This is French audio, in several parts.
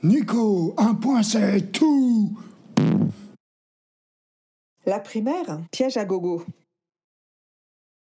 Nico, un point c'est tout. La primaire, piège à gogo.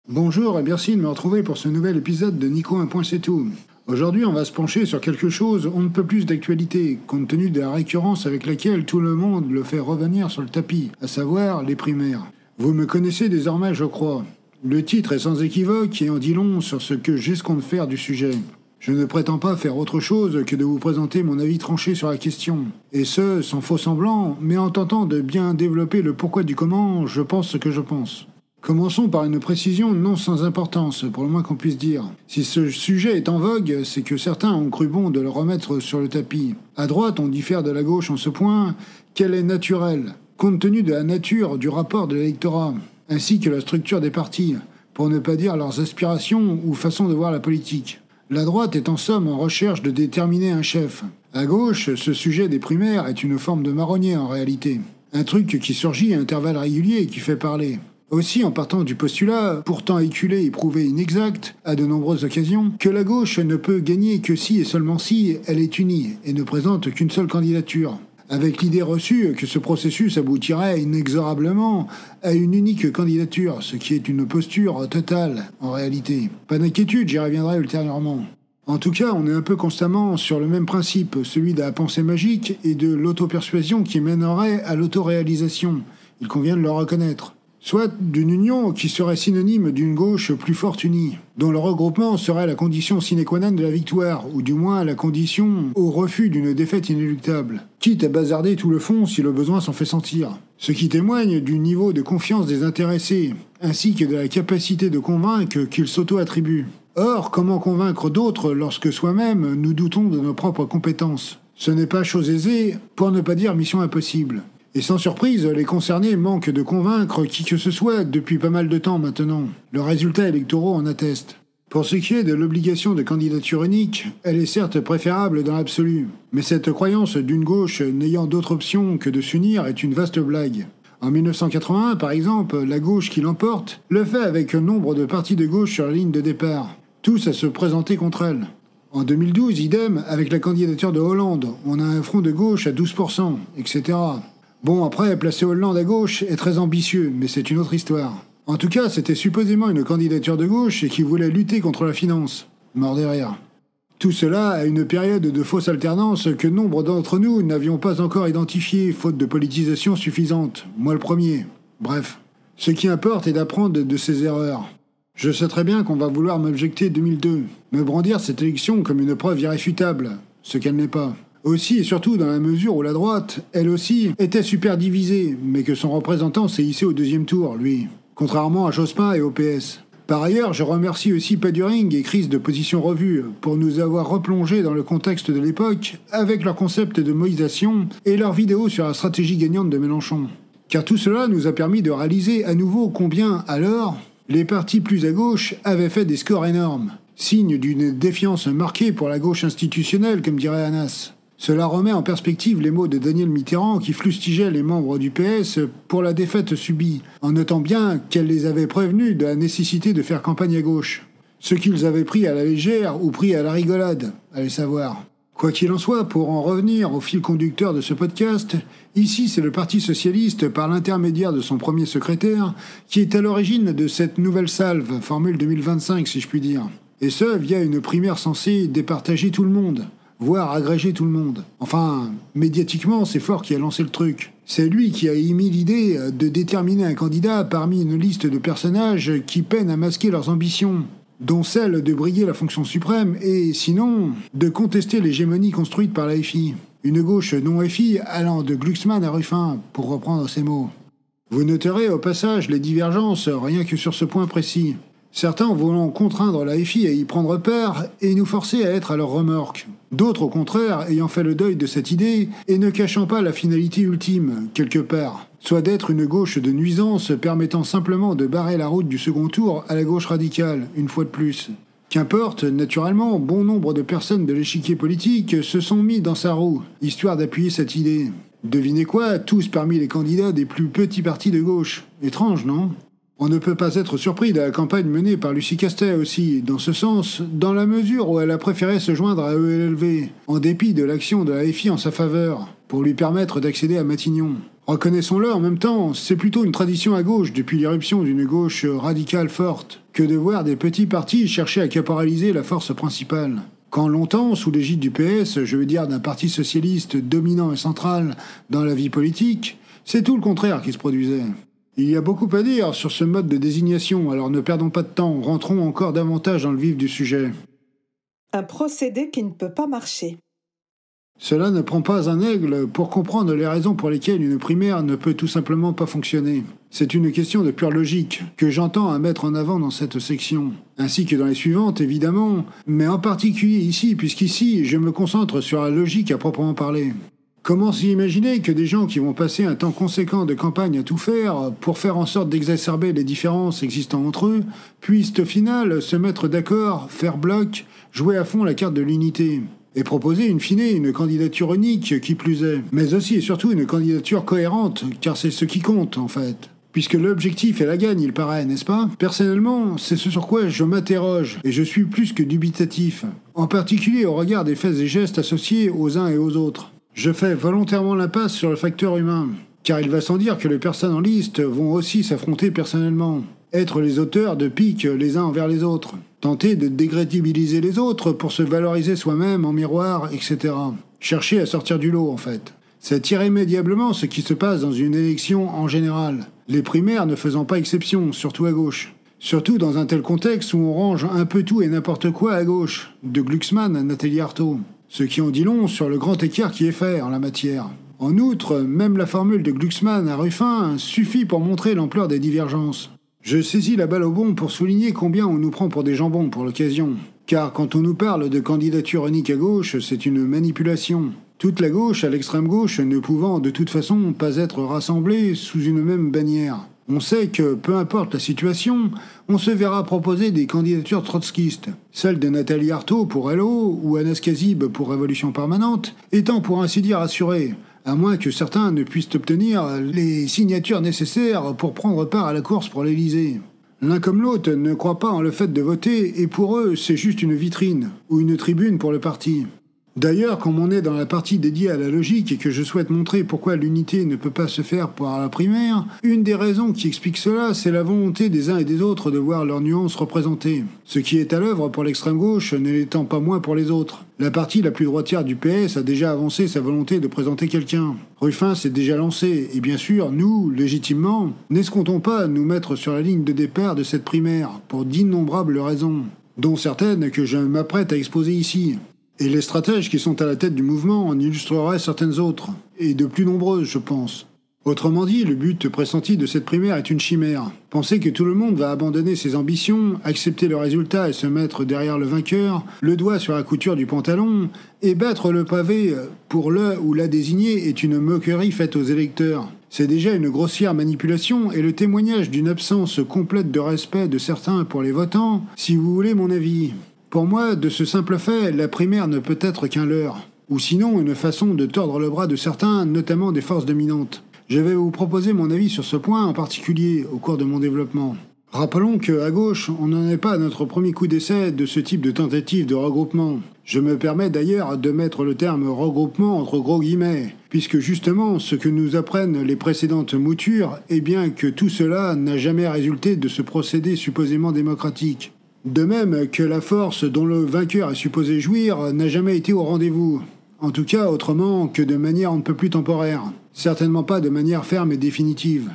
Bonjour et merci de me retrouver pour ce nouvel épisode de Nico, un point c'est tout. Aujourd'hui, on va se pencher sur quelque chose on ne peut plus d'actualité, compte tenu de la récurrence avec laquelle tout le monde le fait revenir sur le tapis, à savoir les primaires. Vous me connaissez désormais, je crois. Le titre est sans équivoque et en dit long sur ce que j'escompte faire du sujet. Je ne prétends pas faire autre chose que de vous présenter mon avis tranché sur la question. Et ce, sans faux semblant, mais en tentant de bien développer le pourquoi du comment, je pense ce que je pense. Commençons par une précision non sans importance, pour le moins qu'on puisse dire. Si ce sujet est en vogue, c'est que certains ont cru bon de le remettre sur le tapis. À droite, on diffère de la gauche en ce point qu'elle est naturelle, compte tenu de la nature du rapport de l'électorat, ainsi que la structure des partis, pour ne pas dire leurs aspirations ou façon de voir la politique. La droite est en somme en recherche de déterminer un chef. À gauche, ce sujet des primaires est une forme de marronnier en réalité. Un truc qui surgit à intervalles réguliers et qui fait parler. Aussi en partant du postulat, pourtant éculé et prouvé inexact, à de nombreuses occasions, que la gauche ne peut gagner que si et seulement si elle est unie et ne présente qu'une seule candidature. Avec l'idée reçue que ce processus aboutirait inexorablement à une unique candidature, ce qui est une posture totale, en réalité. Pas d'inquiétude, j'y reviendrai ultérieurement. En tout cas, on est un peu constamment sur le même principe, celui de la pensée magique et de l'auto-persuasion qui mènerait à l'autoréalisation. Il convient de le reconnaître. Soit d'une union qui serait synonyme d'une gauche plus forte unie, dont le regroupement serait la condition sine qua non de la victoire, ou du moins la condition au refus d'une défaite inéluctable, quitte à bazarder tout le fond si le besoin s'en fait sentir. Ce qui témoigne du niveau de confiance des intéressés, ainsi que de la capacité de convaincre qu'ils s'auto-attribuent. Or, comment convaincre d'autres lorsque soi-même nous doutons de nos propres compétences ? Ce n'est pas chose aisée, pour ne pas dire mission impossible. Et sans surprise, les concernés manquent de convaincre qui que ce soit depuis pas mal de temps maintenant. Le résultat électoral en atteste. Pour ce qui est de l'obligation de candidature unique, elle est certes préférable dans l'absolu. Mais cette croyance d'une gauche n'ayant d'autre option que de s'unir est une vaste blague. En 1981, par exemple, la gauche qui l'emporte le fait avec un nombre de partis de gauche sur la ligne de départ, tous à se présenter contre elle. En 2012, idem, avec la candidature de Hollande, on a un front de gauche à 12%, etc. Bon, après, placer Hollande à gauche est très ambitieux, mais c'est une autre histoire. En tout cas, c'était supposément une candidature de gauche et qui voulait lutter contre la finance. Mort de rire. Tout cela à une période de fausse alternance que nombre d'entre nous n'avions pas encore identifiée, faute de politisation suffisante. Moi le premier. Bref. Ce qui importe est d'apprendre de ses erreurs. Je sais très bien qu'on va vouloir m'objecter 2002, me brandir cette élection comme une preuve irréfutable, ce qu'elle n'est pas. Aussi et surtout dans la mesure où la droite, elle aussi, était super divisée, mais que son représentant s'est hissé au deuxième tour, lui, contrairement à Jospin et au PS. Par ailleurs, je remercie aussi Paduring et Crise de Position Revue pour nous avoir replongé dans le contexte de l'époque avec leur concept de moïsation et leur vidéo sur la stratégie gagnante de Mélenchon. Car tout cela nous a permis de réaliser à nouveau combien, alors, les partis plus à gauche avaient fait des scores énormes, signe d'une défiance marquée pour la gauche institutionnelle, comme dirait Anas. Cela remet en perspective les mots de Daniel Mitterrand qui fustigeait les membres du PS pour la défaite subie, en notant bien qu'elle les avait prévenus de la nécessité de faire campagne à gauche. Ce qu'ils avaient pris à la légère ou pris à la rigolade, allez savoir. Quoi qu'il en soit, pour en revenir au fil conducteur de ce podcast, ici c'est le Parti socialiste, par l'intermédiaire de son premier secrétaire, qui est à l'origine de cette nouvelle salve, formule 2025 si je puis dire. Et ce, via une primaire censée départager tout le monde. Voire agréger tout le monde. Enfin, médiatiquement, c'est Faure qui a lancé le truc. C'est lui qui a émis l'idée de déterminer un candidat parmi une liste de personnages qui peinent à masquer leurs ambitions, dont celle de briguer la fonction suprême et, sinon, de contester l'hégémonie construite par la FI. Une gauche non FI allant de Glucksmann à Ruffin, pour reprendre ses mots. Vous noterez au passage les divergences rien que sur ce point précis. Certains voulant contraindre la FI à y prendre part et nous forcer à être à leur remorque. D'autres, au contraire, ayant fait le deuil de cette idée et ne cachant pas la finalité ultime, quelque part, soit d'être une gauche de nuisance permettant simplement de barrer la route du second tour à la gauche radicale, une fois de plus. Qu'importe, naturellement, bon nombre de personnes de l'échiquier politique se sont mis dans sa roue, histoire d'appuyer cette idée. Devinez quoi, tous parmi les candidats des plus petits partis de gauche. Étrange, non ? On ne peut pas être surpris de la campagne menée par Lucie Castet aussi, dans ce sens, dans la mesure où elle a préféré se joindre à ELV, en dépit de l'action de la FI en sa faveur, pour lui permettre d'accéder à Matignon. Reconnaissons-le en même temps, c'est plutôt une tradition à gauche depuis l'irruption d'une gauche radicale forte, que de voir des petits partis chercher à caporaliser la force principale. Quand longtemps, sous l'égide du PS, je veux dire d'un parti socialiste dominant et central dans la vie politique, c'est tout le contraire qui se produisait. Il y a beaucoup à dire sur ce mode de désignation, alors ne perdons pas de temps, rentrons encore davantage dans le vif du sujet. Un procédé qui ne peut pas marcher. Cela ne prend pas un aigle pour comprendre les raisons pour lesquelles une primaire ne peut tout simplement pas fonctionner. C'est une question de pure logique que j'entends à mettre en avant dans cette section, ainsi que dans les suivantes évidemment, mais en particulier ici, puisqu'ici je me concentre sur la logique à proprement parler. Comment s'imaginer que des gens qui vont passer un temps conséquent de campagne à tout faire pour faire en sorte d'exacerber les différences existant entre eux, puissent au final se mettre d'accord, faire bloc, jouer à fond la carte de l'unité et proposer in fine une candidature unique qui plus est, mais aussi et surtout une candidature cohérente, car c'est ce qui compte en fait. Puisque l'objectif est la gagne, il paraît, n'est-ce pas? Personnellement, c'est ce sur quoi je m'interroge, et je suis plus que dubitatif, en particulier au regard des faits et gestes associés aux uns et aux autres. Je fais volontairement l'impasse sur le facteur humain, car il va sans dire que les personnes en liste vont aussi s'affronter personnellement, être les auteurs de piques les uns envers les autres, tenter de décrédibiliser les autres pour se valoriser soi-même en miroir, etc. Chercher à sortir du lot, en fait. C'est irrémédiablement ce qui se passe dans une élection en général, les primaires ne faisant pas exception, surtout à gauche. Surtout dans un tel contexte où on range un peu tout et n'importe quoi à gauche, de Glucksmann à Nathalie Arthaud. Ce qui en dit long sur le grand écart qui est fait en la matière. En outre, même la formule de Glucksmann à Ruffin suffit pour montrer l'ampleur des divergences. Je saisis la balle au bond pour souligner combien on nous prend pour des jambons pour l'occasion. Car quand on nous parle de candidature unique à gauche, c'est une manipulation. Toute la gauche à l'extrême gauche ne pouvant de toute façon pas être rassemblée sous une même bannière. On sait que, peu importe la situation, on se verra proposer des candidatures trotskistes. Celle de Nathalie Arthaud pour LO ou Anas Kazib pour Révolution Permanente étant pour ainsi dire assurée, à moins que certains ne puissent obtenir les signatures nécessaires pour prendre part à la course pour l'Élysée. L'un comme l'autre ne croit pas en le fait de voter et pour eux c'est juste une vitrine ou une tribune pour le parti. D'ailleurs, comme on est dans la partie dédiée à la logique et que je souhaite montrer pourquoi l'unité ne peut pas se faire par la primaire, une des raisons qui explique cela, c'est la volonté des uns et des autres de voir leurs nuances représentées. Ce qui est à l'œuvre pour l'extrême gauche ne l'étant pas moins pour les autres. La partie la plus droitière du PS a déjà avancé sa volonté de présenter quelqu'un. Ruffin s'est déjà lancé, et bien sûr, nous, légitimement, n'escomptons pas nous mettre sur la ligne de départ de cette primaire, pour d'innombrables raisons, dont certaines que je m'apprête à exposer ici. Et les stratèges qui sont à la tête du mouvement en illustreraient certaines autres, et de plus nombreuses, je pense. Autrement dit, le but pressenti de cette primaire est une chimère. Penser que tout le monde va abandonner ses ambitions, accepter le résultat et se mettre derrière le vainqueur, le doigt sur la couture du pantalon, et battre le pavé pour le ou la désigner est une moquerie faite aux électeurs. C'est déjà une grossière manipulation et le témoignage d'une absence complète de respect de certains pour les votants, si vous voulez mon avis. Pour moi, de ce simple fait, la primaire ne peut être qu'un leurre, ou sinon une façon de tordre le bras de certains, notamment des forces dominantes. Je vais vous proposer mon avis sur ce point en particulier au cours de mon développement. Rappelons qu'à gauche, on n'en est pas à notre premier coup d'essai de ce type de tentative de regroupement. Je me permets d'ailleurs de mettre le terme regroupement entre gros guillemets, puisque justement ce que nous apprennent les précédentes moutures est bien que tout cela n'a jamais résulté de ce procédé supposément démocratique. De même que la force dont le vainqueur est supposé jouir n'a jamais été au rendez-vous. En tout cas, autrement que de manière un peu plus temporaire. Certainement pas de manière ferme et définitive.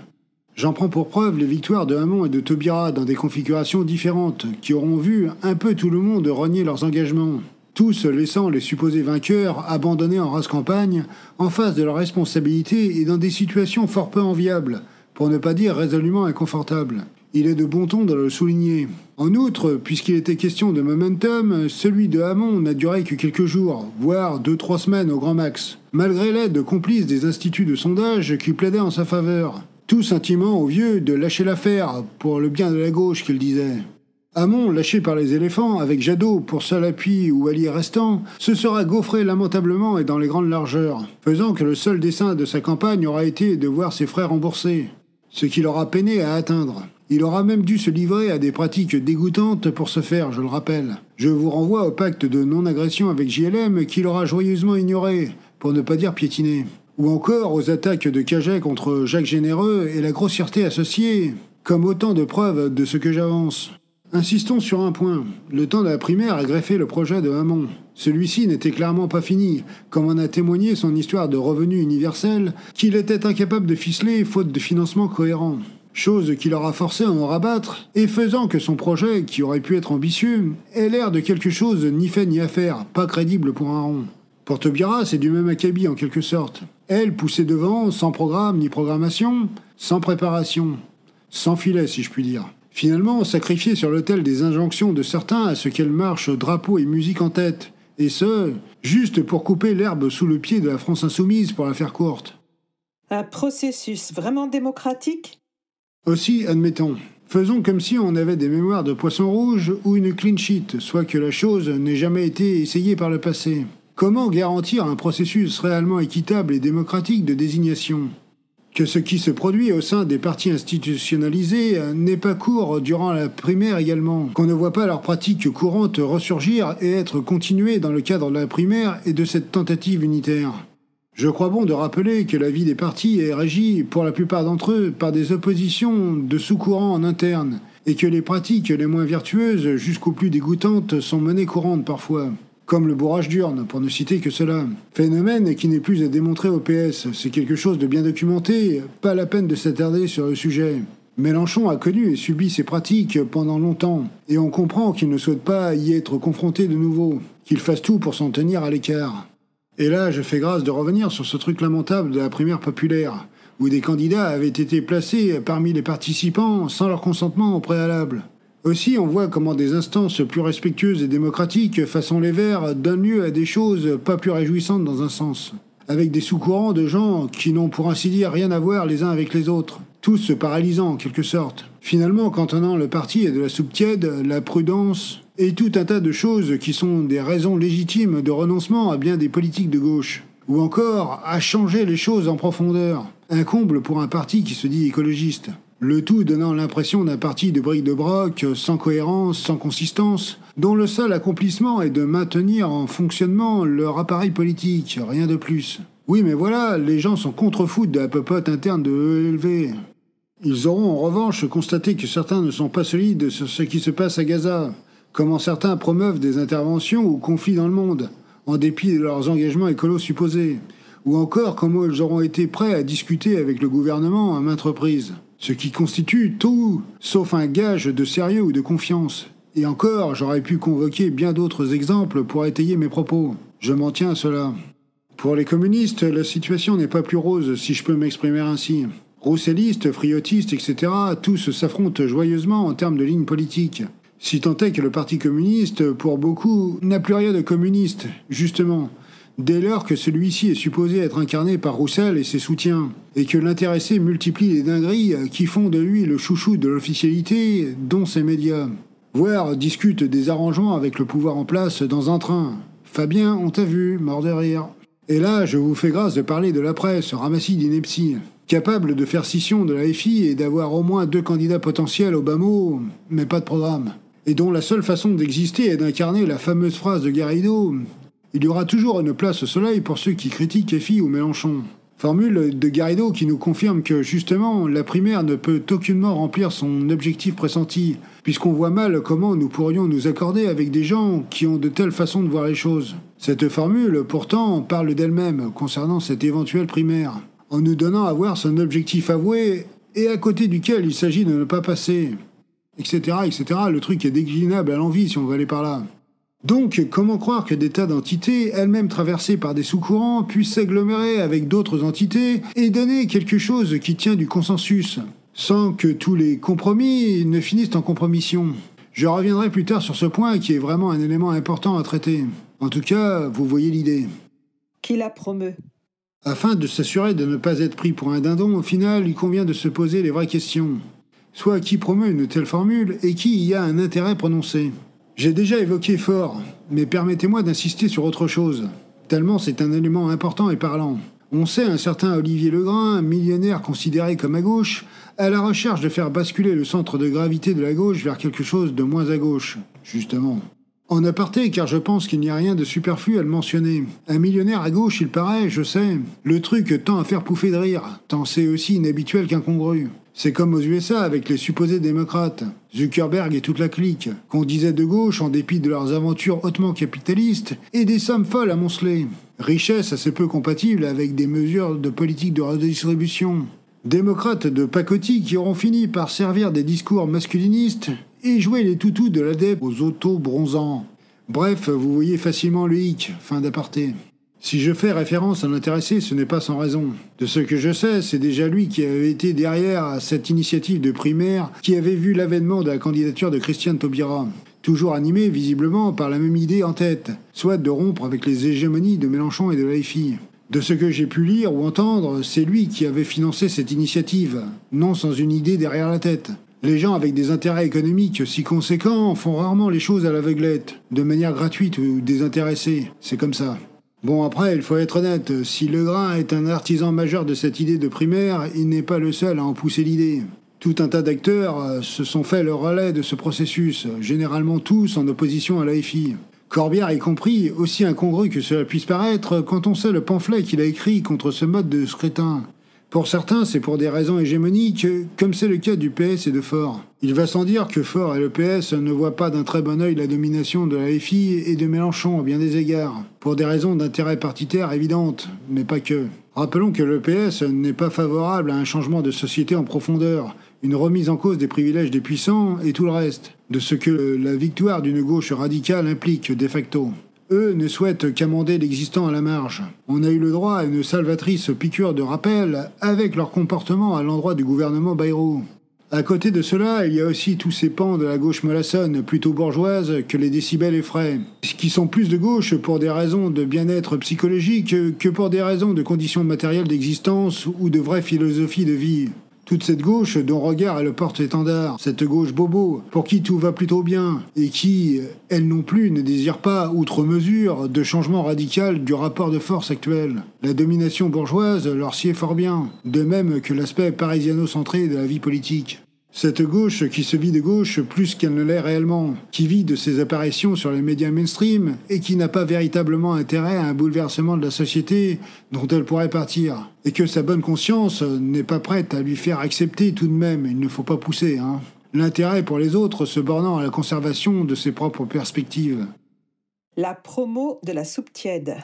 J'en prends pour preuve les victoires de Hamon et de Taubira dans des configurations différentes, qui auront vu un peu tout le monde renier leurs engagements. Tous laissant les supposés vainqueurs abandonnés en race campagne, en face de leurs responsabilités et dans des situations fort peu enviables, pour ne pas dire résolument inconfortables. Il est de bon ton de le souligner. En outre, puisqu'il était question de momentum, celui de Hamon n'a duré que quelques jours, voire 2-3 semaines au grand max, malgré l'aide complice des instituts de sondage qui plaidaient en sa faveur. Tout intimement au vieux de lâcher l'affaire, pour le bien de la gauche qu'il disait. Hamon, lâché par les éléphants, avec Jadot pour seul appui ou allié restant, se sera gaufré lamentablement et dans les grandes largeurs, faisant que le seul dessein de sa campagne aura été de voir ses frères remboursés. Ce qui l'aura peiné à atteindre. Il aura même dû se livrer à des pratiques dégoûtantes pour ce faire, je le rappelle. Je vous renvoie au pacte de non-agression avec JLM qu'il aura joyeusement ignoré, pour ne pas dire piétiné. Ou encore aux attaques de Caget contre Jacques Généreux et la grossièreté associée, comme autant de preuves de ce que j'avance. Insistons sur un point. Le temps de la primaire a greffé le projet de Hamon. Celui-ci n'était clairement pas fini, comme en a témoigné son histoire de revenu universel, qu'il était incapable de ficeler faute de financement cohérent. Chose qui l'aura forcé à en rabattre, et faisant que son projet, qui aurait pu être ambitieux, ait l'air de quelque chose ni fait ni à faire, pas crédible pour un rond. Pour Taubira, c'est du même acabit en quelque sorte. Elle, poussée devant, sans programme ni programmation, sans préparation, sans filet si je puis dire. Finalement, sacrifiée sur l'autel des injonctions de certains à ce qu'elle marche drapeau et musique en tête, et ce, juste pour couper l'herbe sous le pied de la France insoumise pour la faire courte. Un processus vraiment démocratique? Aussi, admettons, faisons comme si on avait des mémoires de poisson rouge ou une clean sheet, soit que la chose n'ait jamais été essayée par le passé. Comment garantir un processus réellement équitable et démocratique de désignation ? Que ce qui se produit au sein des partis institutionnalisés n'est pas court durant la primaire également, qu'on ne voit pas leurs pratiques courantes ressurgir et être continuées dans le cadre de la primaire et de cette tentative unitaire. Je crois bon de rappeler que la vie des partis est régie, pour la plupart d'entre eux, par des oppositions de sous-courants en interne, et que les pratiques les moins vertueuses jusqu'aux plus dégoûtantes sont monnaie courante parfois. Comme le bourrage d'urne, pour ne citer que cela. Phénomène qui n'est plus à démontrer au PS, c'est quelque chose de bien documenté, pas la peine de s'attarder sur le sujet. Mélenchon a connu et subi ces pratiques pendant longtemps, et on comprend qu'il ne souhaite pas y être confronté de nouveau, qu'il fasse tout pour s'en tenir à l'écart. Et là, je fais grâce de revenir sur ce truc lamentable de la primaire populaire, où des candidats avaient été placés parmi les participants sans leur consentement au préalable. Aussi, on voit comment des instances plus respectueuses et démocratiques, façon les Verts, donnent lieu à des choses pas plus réjouissantes dans un sens. Avec des sous-courants de gens qui n'ont pour ainsi dire rien à voir les uns avec les autres. Tous se paralysant en quelque sorte. Finalement, cantonnant le parti et de la soupe tiède, la prudence et tout un tas de choses qui sont des raisons légitimes de renoncement à bien des politiques de gauche. Ou encore à changer les choses en profondeur. Un comble pour un parti qui se dit écologiste. Le tout donnant l'impression d'un parti de bric-de-broc, sans cohérence, sans consistance, dont le seul accomplissement est de maintenir en fonctionnement leur appareil politique, rien de plus. Oui, mais voilà, les gens sont contre-foot de la popote interne de ELV. Ils auront en revanche constaté que certains ne sont pas solides sur ce qui se passe à Gaza, comment certains promeuvent des interventions ou conflits dans le monde, en dépit de leurs engagements écolos supposés, ou encore comment ils auront été prêts à discuter avec le gouvernement à maintes reprises. Ce qui constitue tout, sauf un gage de sérieux ou de confiance. Et encore, j'aurais pu convoquer bien d'autres exemples pour étayer mes propos. Je m'en tiens à cela. Pour les communistes, la situation n'est pas plus rose, si je peux m'exprimer ainsi. Roussellistes, friotistes, etc., tous s'affrontent joyeusement en termes de ligne politique. Si tant est que le Parti communiste, pour beaucoup, n'a plus rien de communiste, justement. Dès lors que celui-ci est supposé être incarné par Roussel et ses soutiens, et que l'intéressé multiplie les dingueries qui font de lui le chouchou de l'officialité, dont ses médias. Voire discute des arrangements avec le pouvoir en place dans un train. Fabien, on t'a vu, mort de rire. Et là, je vous fais grâce de parler de la presse, ramassis d'inepties, capable de faire scission de la FI et d'avoir au moins 2 candidats potentiels au bas mot, mais pas de programme. Et dont la seule façon d'exister est d'incarner la fameuse phrase de Garrido « Il y aura toujours une place au soleil pour ceux qui critiquent FI ou Mélenchon ». Formule de Garrido qui nous confirme que, justement, la primaire ne peut aucunement remplir son objectif pressenti, puisqu'on voit mal comment nous pourrions nous accorder avec des gens qui ont de telles façons de voir les choses. Cette formule, pourtant, parle d'elle-même concernant cette éventuelle primaire, en nous donnant à voir son objectif avoué et à côté duquel il s'agit de ne pas passer, etc., etc. Le truc est déclinable à l'envi si on veut aller par là. Donc, comment croire que des tas d'entités, elles-mêmes traversées par des sous-courants, puissent s'agglomérer avec d'autres entités et donner quelque chose qui tient du consensus, sans que tous les compromis ne finissent en compromission? Je reviendrai plus tard sur ce point qui est vraiment un élément important à traiter. En tout cas, vous voyez l'idée. Qui la promeut? Afin de s'assurer de ne pas être pris pour un dindon, au final, il convient de se poser les vraies questions. Soit qui promeut une telle formule et qui y a un intérêt prononcé. J'ai déjà évoqué fort, mais permettez-moi d'insister sur autre chose, tellement c'est un élément important et parlant. On sait un certain Olivier Legrain, millionnaire considéré comme à gauche, à la recherche de faire basculer le centre de gravité de la gauche vers quelque chose de moins à gauche, justement. En aparté, car je pense qu'il n'y a rien de superflu à le mentionner. Un millionnaire à gauche, il paraît, je sais. Le truc tend à faire pouffer de rire, tant c'est aussi inhabituel qu'incongru. C'est comme aux USA avec les supposés démocrates, Zuckerberg et toute la clique, qu'on disait de gauche en dépit de leurs aventures hautement capitalistes et des sommes folles amoncelées. Richesse assez peu compatible avec des mesures de politique de redistribution. Démocrates de pacotille qui auront fini par servir des discours masculinistes et jouer les toutous de l'adepte aux auto-bronzants. Bref, vous voyez facilement le hic, fin d'aparté. Si je fais référence à l'intéressé, ce n'est pas sans raison. De ce que je sais, c'est déjà lui qui avait été derrière cette initiative de primaire qui avait vu l'avènement de la candidature de Christiane Taubira. Toujours animé, visiblement, par la même idée en tête, soit de rompre avec les hégémonies de Mélenchon et de LFI. De ce que j'ai pu lire ou entendre, c'est lui qui avait financé cette initiative, non sans une idée derrière la tête. Les gens avec des intérêts économiques si conséquents font rarement les choses à l'aveuglette, de manière gratuite ou désintéressée, c'est comme ça. Bon, après, il faut être honnête, si Legrain est un artisan majeur de cette idée de primaire, il n'est pas le seul à en pousser l'idée. Tout un tas d'acteurs se sont fait le relais de ce processus, généralement tous en opposition à l'AFI. Corbière y compris, aussi incongru que cela puisse paraître, quand on sait le pamphlet qu'il a écrit contre ce mode de scrutin. Pour certains, c'est pour des raisons hégémoniques, comme c'est le cas du PS et de Faure. Il va sans dire que Faure et le PS ne voient pas d'un très bon œil la domination de la FI et de Mélenchon à bien des égards, pour des raisons d'intérêt partitaire évidentes, mais pas que. Rappelons que le PS n'est pas favorable à un changement de société en profondeur, une remise en cause des privilèges des puissants et tout le reste, de ce que la victoire d'une gauche radicale implique de facto. Eux ne souhaitent qu'amender l'existant à la marge. On a eu le droit à une salvatrice piqûre de rappel avec leur comportement à l'endroit du gouvernement Bayrou. À côté de cela, il y a aussi tous ces pans de la gauche mollassonne, plutôt bourgeoise, que les décibels effraient, qui sont plus de gauche pour des raisons de bien-être psychologique que pour des raisons de conditions matérielles d'existence ou de vraie philosophie de vie. Toute cette gauche dont regard est le porte-étendard, cette gauche bobo, pour qui tout va plutôt bien, et qui, elle non plus, ne désire pas, outre mesure, de changement radical du rapport de force actuel. La domination bourgeoise leur sied fort bien, de même que l'aspect parisiano-centré de la vie politique. Cette gauche qui se vit de gauche plus qu'elle ne l'est réellement, qui vit de ses apparitions sur les médias mainstream et qui n'a pas véritablement intérêt à un bouleversement de la société dont elle pourrait partir. Et que sa bonne conscience n'est pas prête à lui faire accepter tout de même, il ne faut pas pousser, hein. L'intérêt pour les autres se bornant à la conservation de ses propres perspectives. La promo de la soupe tiède.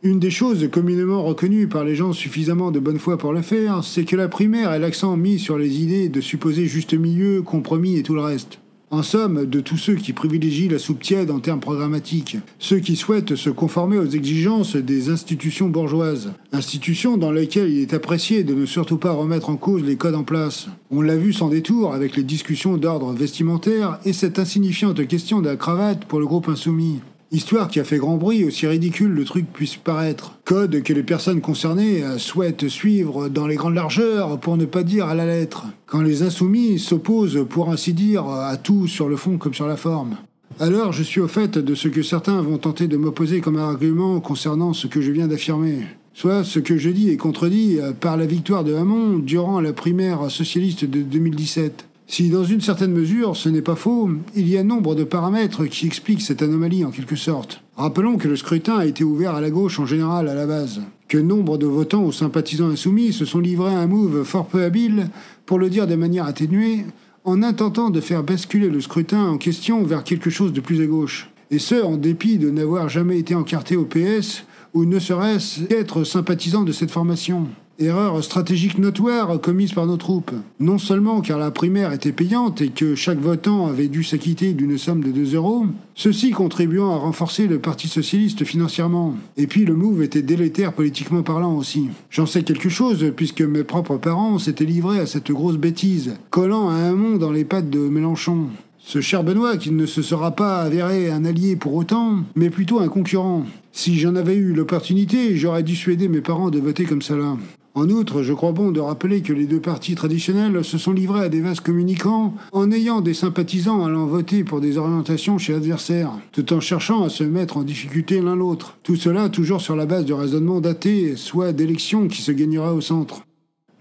Une des choses communément reconnues par les gens suffisamment de bonne foi pour le faire, c'est que la primaire est l'accent mis sur les idées de supposé juste milieu, compromis et tout le reste. En somme, de tous ceux qui privilégient la soupe tiède en termes programmatiques, ceux qui souhaitent se conformer aux exigences des institutions bourgeoises, institutions dans lesquelles il est apprécié de ne surtout pas remettre en cause les codes en place. On l'a vu sans détour avec les discussions d'ordre vestimentaire et cette insignifiante question de la cravate pour le groupe insoumis. Histoire qui a fait grand bruit, aussi ridicule le truc puisse paraître. Code que les personnes concernées souhaitent suivre dans les grandes largeurs, pour ne pas dire à la lettre. Quand les insoumis s'opposent, pour ainsi dire, à tout sur le fond comme sur la forme. Alors je suis au fait de ce que certains vont tenter de m'opposer comme argument concernant ce que je viens d'affirmer. Soit ce que je dis est contredit par la victoire de Hamon durant la primaire socialiste de 2017. Si, dans une certaine mesure, ce n'est pas faux, il y a nombre de paramètres qui expliquent cette anomalie en quelque sorte. Rappelons que le scrutin a été ouvert à la gauche en général à la base, que nombre de votants ou sympathisants insoumis se sont livrés à un move fort peu habile, pour le dire de manière atténuée, en intentant de faire basculer le scrutin en question vers quelque chose de plus à gauche. Et ce, en dépit de n'avoir jamais été encarté au PS, ou ne serait-ce qu'être sympathisant de cette formation. Erreur stratégique notoire commise par nos troupes. Non seulement car la primaire était payante et que chaque votant avait dû s'acquitter d'une somme de 2 €, ceci contribuant à renforcer le Parti socialiste financièrement. Et puis le move était délétère politiquement parlant aussi. J'en sais quelque chose puisque mes propres parents s'étaient livrés à cette grosse bêtise, collant à Hamon dans les pattes de Mélenchon. Ce cher Benoît qui ne se sera pas avéré un allié pour autant, mais plutôt un concurrent. Si j'en avais eu l'opportunité, j'aurais dissuadé mes parents de voter comme cela. En outre, je crois bon de rappeler que les deux partis traditionnels se sont livrés à des vases communicants en ayant des sympathisants allant voter pour des orientations chez l'adversaire, tout en cherchant à se mettre en difficulté l'un l'autre. Tout cela toujours sur la base de raisonnements datés, soit d'élections qui se gagnera au centre.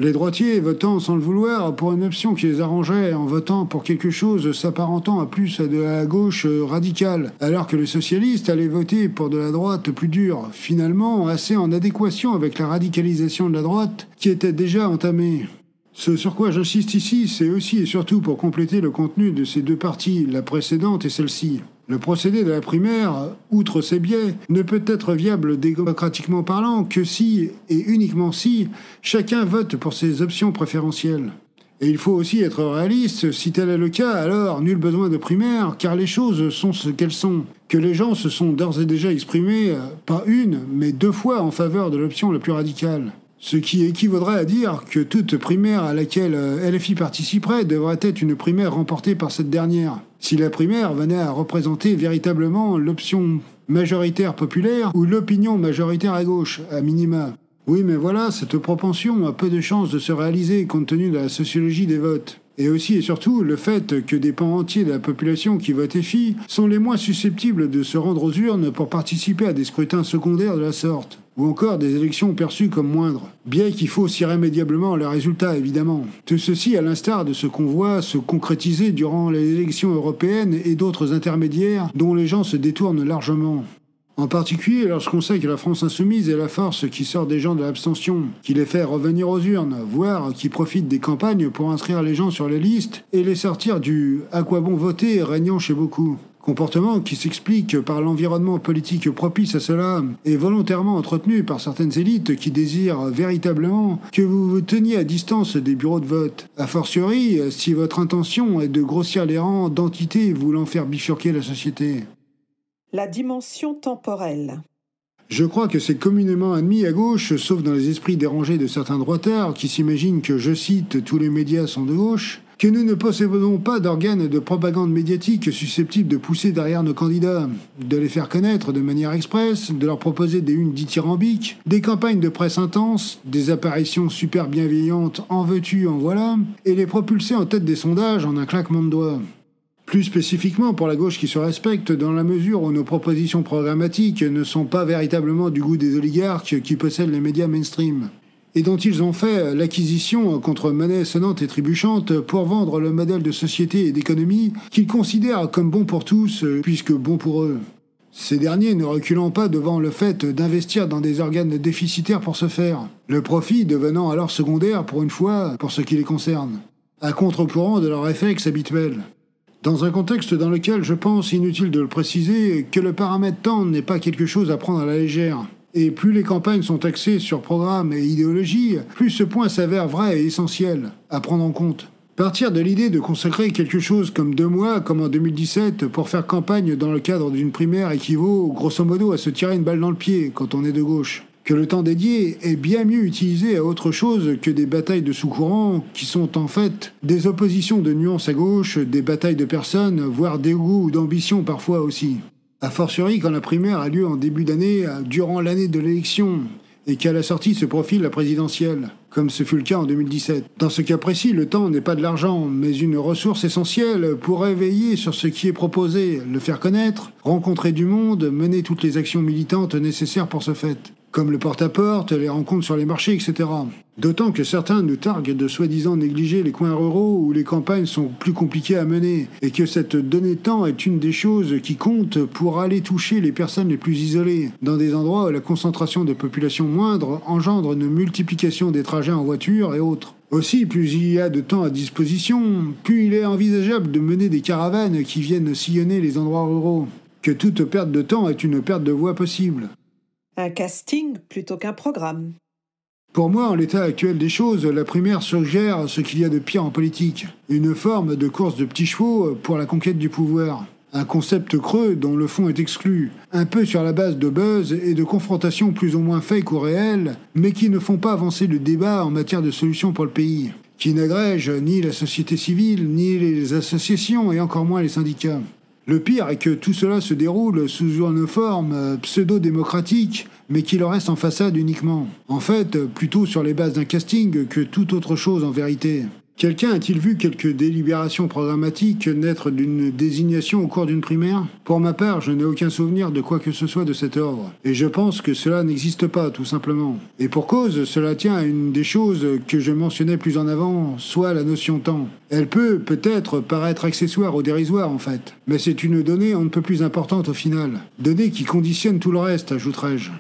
Les droitiers votant sans le vouloir pour une option qui les arrangeait en votant pour quelque chose s'apparentant à plus de la gauche radicale, alors que les socialistes allaient voter pour de la droite plus dure, finalement assez en adéquation avec la radicalisation de la droite qui était déjà entamée. Ce sur quoi j'insiste ici, c'est aussi et surtout pour compléter le contenu de ces deux parties, la précédente et celle-ci. Le procédé de la primaire, outre ses biais, ne peut être viable démocratiquement parlant que si, et uniquement si, chacun vote pour ses options préférentielles. Et il faut aussi être réaliste, si tel est le cas, alors nul besoin de primaire, car les choses sont ce qu'elles sont. Que les gens se sont d'ores et déjà exprimés, pas une, mais 2 fois en faveur de l'option la plus radicale. Ce qui équivaudrait à dire que toute primaire à laquelle LFI participerait devrait être une primaire remportée par cette dernière. Si la primaire venait à représenter véritablement l'option majoritaire populaire ou l'opinion majoritaire à gauche, à minima. Oui, mais voilà, cette propension a peu de chances de se réaliser compte tenu de la sociologie des votes. Et aussi et surtout le fait que des pans entiers de la population qui vote FI sont les moins susceptibles de se rendre aux urnes pour participer à des scrutins secondaires de la sorte, ou encore des élections perçues comme moindres, bien qu'il fausse irrémédiablement les résultats évidemment. Tout ceci à l'instar de ce qu'on voit se concrétiser durant les élections européennes et d'autres intermédiaires dont les gens se détournent largement. En particulier lorsqu'on sait que la France insoumise est la force qui sort des gens de l'abstention, qui les fait revenir aux urnes, voire qui profite des campagnes pour inscrire les gens sur les listes et les sortir du « à quoi bon voter » régnant chez beaucoup. Comportement qui s'explique par l'environnement politique propice à cela et volontairement entretenu par certaines élites qui désirent véritablement que vous vous teniez à distance des bureaux de vote. A fortiori, si votre intention est de grossir les rangs d'entités voulant faire bifurquer la société. La dimension temporelle. Je crois que c'est communément admis à gauche, sauf dans les esprits dérangés de certains droitards qui s'imaginent que, je cite, tous les médias sont de gauche, que nous ne possédons pas d'organes de propagande médiatique susceptibles de pousser derrière nos candidats, de les faire connaître de manière expresse, de leur proposer des unes dithyrambiques, des campagnes de presse intenses, des apparitions super bienveillantes en veux-tu, en voilà, et les propulser en tête des sondages en un claquement de doigts. Plus spécifiquement pour la gauche qui se respecte, dans la mesure où nos propositions programmatiques ne sont pas véritablement du goût des oligarques qui possèdent les médias mainstream, et dont ils ont fait l'acquisition contre monnaie sonnante et trébuchante pour vendre le modèle de société et d'économie qu'ils considèrent comme bon pour tous, puisque bon pour eux. Ces derniers ne reculant pas devant le fait d'investir dans des organes déficitaires pour ce faire, le profit devenant alors secondaire pour une fois pour ce qui les concerne, à contre-courant de leur réflexe habituel. Dans un contexte dans lequel je pense inutile de le préciser que le paramètre temps n'est pas quelque chose à prendre à la légère. Et plus les campagnes sont axées sur programme et idéologie, plus ce point s'avère vrai et essentiel à prendre en compte. Partir de l'idée de consacrer quelque chose comme 2 mois, comme en 2017, pour faire campagne dans le cadre d'une primaire équivaut grosso modo à se tirer une balle dans le pied quand on est de gauche. Que le temps dédié est bien mieux utilisé à autre chose que des batailles de sous-courant qui sont en fait des oppositions de nuances à gauche, des batailles de personnes, voire d'égout ou d'ambition parfois aussi. A fortiori quand la primaire a lieu en début d'année, durant l'année de l'élection, et qu'à la sortie se profile la présidentielle, comme ce fut le cas en 2017. Dans ce cas précis, le temps n'est pas de l'argent, mais une ressource essentielle pour réveiller sur ce qui est proposé, le faire connaître, rencontrer du monde, mener toutes les actions militantes nécessaires pour ce fait. Comme le porte-à-porte, les rencontres sur les marchés, etc. D'autant que certains nous targuent de soi-disant négliger les coins ruraux où les campagnes sont plus compliquées à mener, et que cette donnée de temps est une des choses qui compte pour aller toucher les personnes les plus isolées, dans des endroits où la concentration de population moindre engendre une multiplication des trajets en voiture et autres. Aussi, plus il y a de temps à disposition, plus il est envisageable de mener des caravanes qui viennent sillonner les endroits ruraux. Que toute perte de temps est une perte de voie possible. Un casting plutôt qu'un programme. Pour moi, en l'état actuel des choses, la primaire suggère ce qu'il y a de pire en politique. Une forme de course de petits chevaux pour la conquête du pouvoir. Un concept creux dont le fond est exclu. Un peu sur la base de buzz et de confrontations plus ou moins fake ou réelles, mais qui ne font pas avancer le débat en matière de solutions pour le pays. Qui n'agrègent ni la société civile, ni les associations et encore moins les syndicats. Le pire est que tout cela se déroule sous une forme pseudo-démocratique, mais qui le reste en façade uniquement. En fait, plutôt sur les bases d'un casting que toute autre chose en vérité. Quelqu'un a-t-il vu quelques délibérations programmatiques naître d'une désignation au cours d'une primaire? Pour ma part, je n'ai aucun souvenir de quoi que ce soit de cet ordre. Et je pense que cela n'existe pas, tout simplement. Et pour cause, cela tient à une des choses que je mentionnais plus en avant, soit la notion temps. Elle peut, peut-être, paraître accessoire ou dérisoire, en fait. Mais c'est une donnée on ne peut plus importante au final. Donnée qui conditionne tout le reste, ajouterais-je.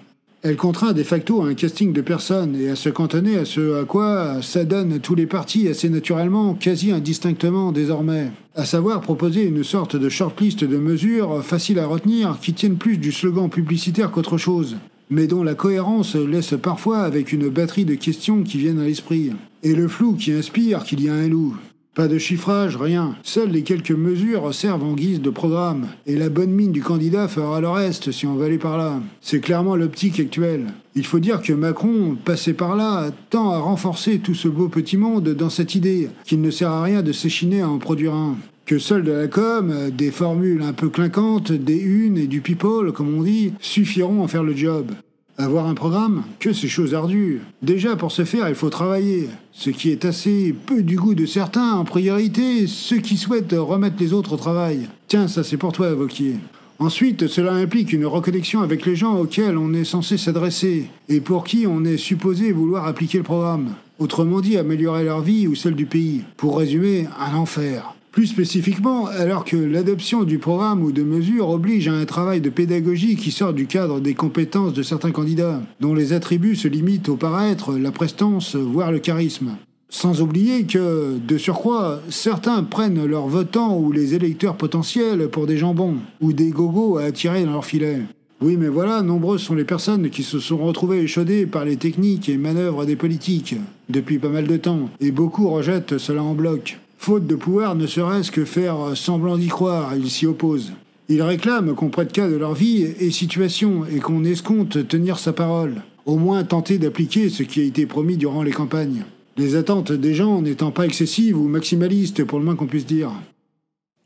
Elle contraint de facto à un casting de personnes et à se cantonner à ce à quoi s'adonnent tous les partis assez naturellement, quasi indistinctement désormais. À savoir proposer une sorte de shortlist de mesures faciles à retenir qui tiennent plus du slogan publicitaire qu'autre chose, mais dont la cohérence laisse parfois avec une batterie de questions qui viennent à l'esprit. Et le flou qui inspire qu'il y a un loup. Pas de chiffrage, rien. Seules les quelques mesures servent en guise de programme. Et la bonne mine du candidat fera le reste si on va aller par là. C'est clairement l'optique actuelle. Il faut dire que Macron, passé par là, tend à renforcer tout ce beau petit monde dans cette idée qu'il ne sert à rien de s'échiner à en produire un. Que seul de la com, des formules un peu clinquantes, des unes et du people, comme on dit, suffiront à faire le job. Avoir un programme? Que c'est chose ardue. Déjà, pour ce faire, il faut travailler. Ce qui est assez peu du goût de certains, en priorité, ceux qui souhaitent remettre les autres au travail. Tiens, ça c'est pour toi, Wauquiez. Ensuite, cela implique une reconnexion avec les gens auxquels on est censé s'adresser, et pour qui on est supposé vouloir appliquer le programme. Autrement dit, améliorer leur vie ou celle du pays. Pour résumer, un enfer. Plus spécifiquement, alors que l'adoption du programme ou de mesures oblige à un travail de pédagogie qui sort du cadre des compétences de certains candidats, dont les attributs se limitent au paraître, la prestance, voire le charisme. Sans oublier que, de surcroît, certains prennent leurs votants ou les électeurs potentiels pour des jambons, ou des gogos à attirer dans leur filet. Oui, mais voilà, nombreuses sont les personnes qui se sont retrouvées échaudées par les techniques et manœuvres des politiques, depuis pas mal de temps, et beaucoup rejettent cela en bloc. Faute de pouvoir, ne serait-ce que faire semblant d'y croire, ils s'y opposent. Ils réclament qu'on prête cas de leur vie et situation et qu'on escompte tenir sa parole. Au moins tenter d'appliquer ce qui a été promis durant les campagnes. Les attentes des gens n'étant pas excessives ou maximalistes pour le moins qu'on puisse dire.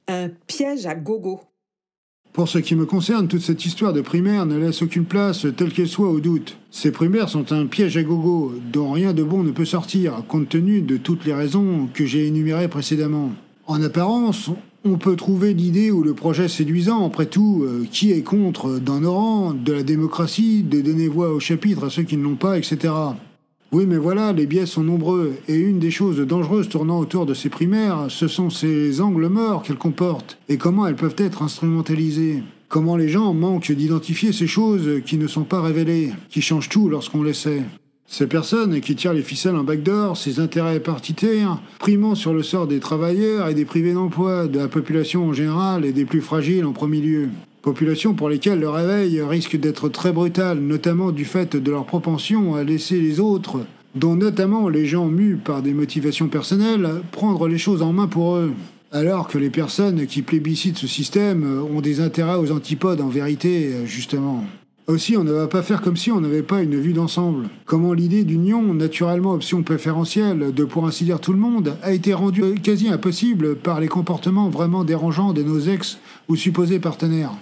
Un piège à gogo. Pour ce qui me concerne, toute cette histoire de primaire ne laisse aucune place, telle qu'elle soit, au doute. Ces primaires sont un piège à gogo, dont rien de bon ne peut sortir, compte tenu de toutes les raisons que j'ai énumérées précédemment. En apparence, on peut trouver l'idée ou le projet séduisant, après tout, qui est contre, dans nos rangs, de la démocratie, de donner voix au chapitre à ceux qui ne l'ont pas, etc. Oui, mais voilà, les biais sont nombreux, et une des choses dangereuses tournant autour de ces primaires, ce sont ces angles morts qu'elles comportent, et comment elles peuvent être instrumentalisées. Comment les gens manquent d'identifier ces choses qui ne sont pas révélées, qui changent tout lorsqu'on les sait. Ces personnes qui tirent les ficelles en backdoor, ces intérêts partitaires, primant sur le sort des travailleurs et des privés d'emploi, de la population en général et des plus fragiles en premier lieu. Populations pour lesquelles le réveil risque d'être très brutal, notamment du fait de leur propension à laisser les autres, dont notamment les gens mus par des motivations personnelles, prendre les choses en main pour eux. Alors que les personnes qui plébiscitent ce système ont des intérêts aux antipodes en vérité, justement. Aussi, on ne va pas faire comme si on n'avait pas une vue d'ensemble. Comment l'idée d'union, naturellement option préférentielle de pour ainsi dire tout le monde, a été rendue quasi impossible par les comportements vraiment dérangeants de nos ex ou supposés partenaires.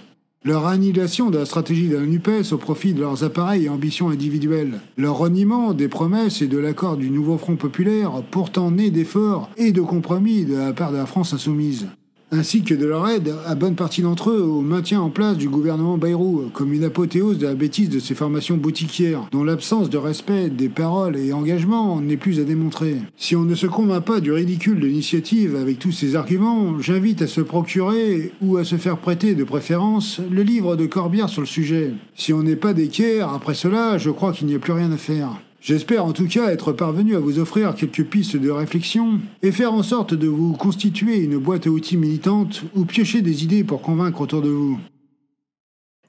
Leur annihilation de la stratégie de la NUPES au profit de leurs appareils et ambitions individuelles. Leur reniement des promesses et de l'accord du nouveau Front populaire, pourtant né d'efforts et de compromis de la part de la France insoumise. Ainsi que de leur aide à bonne partie d'entre eux au maintien en place du gouvernement Bayrou, comme une apothéose de la bêtise de ces formations boutiquières, dont l'absence de respect des paroles et engagements n'est plus à démontrer. Si on ne se convainc pas du ridicule de l'initiative avec tous ces arguments, j'invite à se procurer, ou à se faire prêter de préférence, le livre de Corbière sur le sujet. Si on n'est pas d'équerre, après cela, je crois qu'il n'y a plus rien à faire. J'espère en tout cas être parvenu à vous offrir quelques pistes de réflexion et faire en sorte de vous constituer une boîte à outils militante ou piocher des idées pour convaincre autour de vous.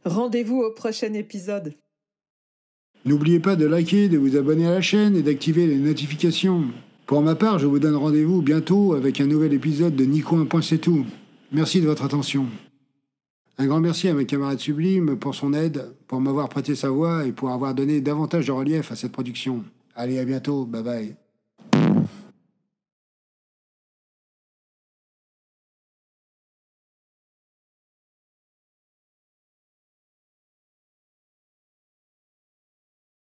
Rendez-vous au prochain épisode. N'oubliez pas de liker, de vous abonner à la chaîne et d'activer les notifications. Pour ma part, je vous donne rendez-vous bientôt avec un nouvel épisode de Nico 1. C'est tout. Merci de votre attention. Un grand merci à ma camarade Sublime pour son aide, pour m'avoir prêté sa voix et pour avoir donné davantage de relief à cette production. Allez, à bientôt, bye bye.